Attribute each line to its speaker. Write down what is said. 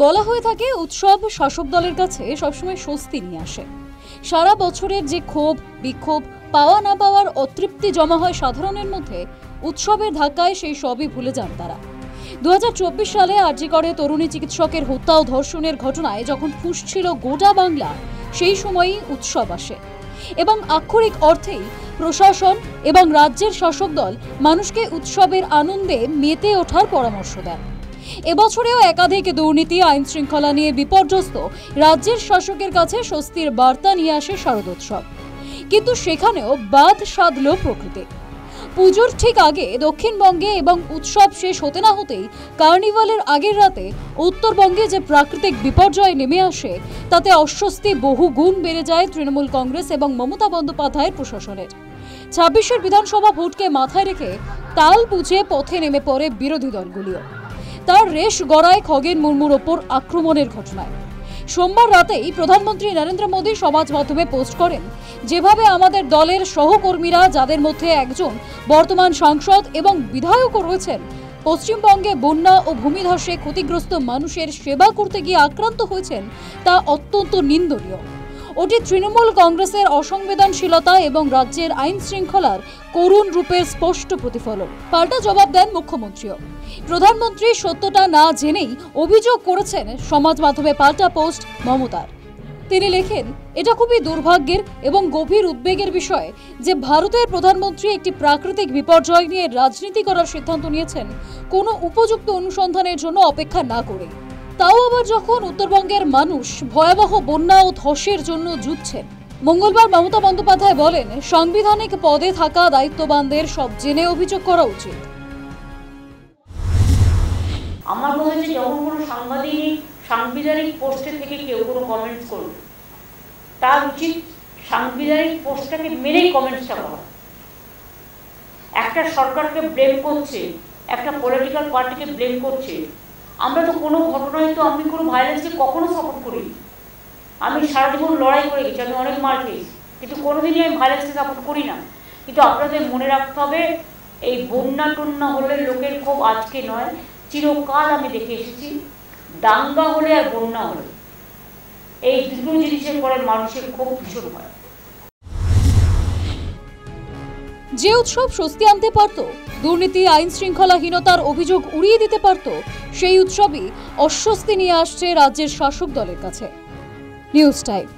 Speaker 1: বলা হয়ে থাকে উৎসব শাসক দলের কাছে সবসময় স্বস্তি নিয়ে আসে। সারা বছরের যে ক্ষোভ বিক্ষোভ পাওয়া না পাওয়ার অতৃপ্তি জমা হয় সাধারণের মধ্যে, উৎসবের ধাক্কায় সেই সবই ভুলে যান তারা। 2024 সালে আরজিকরে তরুণী চিকিৎসকের হত্যা ও ধর্ষণের ঘটনায় যখন ফুঁসছিল গোটা বাংলা, সেই সময়ই উৎসব আসে এবং আক্ষরিক অর্থেই প্রশাসন এবং রাজ্যের শাসক দল মানুষকে উৎসবের আনন্দে মেতে ওঠার পরামর্শ দেন। এবছরেও একাধিক দুর্নীতি আইন শৃঙ্খলা নিয়ে বিপর্যস্ত রাজ্যের শাসকের কাছে স্বস্তির বার্তা নিয়ে আসে শারদোৎসব। কিন্তু সেখানেও বাদ সাধল প্রকৃতি। পুজোর ঠিক আগে দক্ষিণবঙ্গে এবং উৎসব শেষ হতে না হতেই কার্নিভালের আগের রাতে উত্তরবঙ্গে যে প্রাকৃতিক বিপর্যয় নেমে আসে, তাতে অস্বস্তি বহু গুণ বেড়ে যায় তৃণমূল কংগ্রেস এবং মমতা বন্দ্যোপাধ্যায়ের প্রশাসনের। 26 বিধানসভা ভোটকে মাথায় রেখে তাল বুঝে পথে নেমে পড়ে বিরোধী দলগুলিও। তার রেশ গড়ায় খগেন মুর্মুর ওপর আক্রমণের ঘটনায়। সোমবার রাতেই প্রধানমন্ত্রী নরেন্দ্র মোদী সমাজ মাধ্যমে পোস্ট করেন, যেভাবে আমাদের দলের সহকর্মীরা, যাদের মধ্যে একজন বর্তমান সাংসদ এবং বিধায়কও রয়েছেন, পশ্চিমবঙ্গে বন্যা ও ভূমিধসে ক্ষতিগ্রস্ত মানুষের সেবা করতে গিয়ে আক্রান্ত হয়েছেন, তা অত্যন্ত নিন্দনীয়। ওটি তৃণমূল কংগ্রেসের অসংবেদনশীলতা এবং রাজ্যের আইন শৃঙ্খলার করুণ রূপের স্পষ্ট প্রতিফলন। পাল্টা জবাব দেন মুখ্যমন্ত্রীও। প্রধানমন্ত্রী সত্যটা না জেনেই অভিযোগ করেছেন সমাজ মাধ্যমে পাল্টা পোস্ট মমতার। তিনি লেখেন, এটা খুবই দুর্ভাগ্যের এবং গভীর উদ্বেগের বিষয় যে ভারতের প্রধানমন্ত্রী একটি প্রাকৃতিক বিপর্যয় নিয়ে রাজনীতি করার সিদ্ধান্ত নিয়েছেন কোনো উপযুক্ত অনুসন্ধানের জন্য অপেক্ষা না করে। তাও আবার যখন উত্তরবঙ্গের মানুষ ভয়াবহ বন্যা ও ধসের জন্য যুদ্ধছেন। মঙ্গলবার মমতা বন্দ্যোপাধ্যায় বলেন, সাংবিধানিক পদে থাকা দায়িত্ববানদের সব জেনে অভিযোগ করা উচিত।
Speaker 2: আমার মনে হয় যখন কোনো সাংবিধানিক পোস্টে থেকে কেউ কোনো কমেন্টস করবে, তার উচিত সাংবিধানিক পোস্টটাকে মেনেই কমেন্টসটা করা। একটা সরকারকে ব্লেম করছে, একটা পলিটিক্যাল পার্টিকে ব্লেম করছে। আমরা তো কোনো ঘটনায় তো আমি কোনো ভায়োলেন্সকে কখনো সাপোর্ট করি। আমি সারা জীবন লড়াই করে গেছি, আমি অনেক মার খেয়েছি, কিন্তু কোনোদিনই আমি ভায়োলেন্সকে সাপোর্ট করি না। কিন্তু আপনাদের মনে রাখতে হবে, এই বন্যা টন্যা হলে লোকের ক্ষোভ আজকে নয়, চিরকাল আমি দেখে এসেছি। দাঙ্গা হলে আর বন্যা হলে এই দুটো জিনিসের পরে মানুষের ক্ষোভ ভীষণ হয়।
Speaker 1: যে উৎসব স্বস্তি আনতে পারত, দুর্নীতি আইন শৃঙ্খলাহীনতার অভিযোগ উড়িয়ে দিতে পারত, সেই উৎসবই অস্বস্তি নিয়ে আসছে রাজ্যের শাসক দলের কাছে। News time.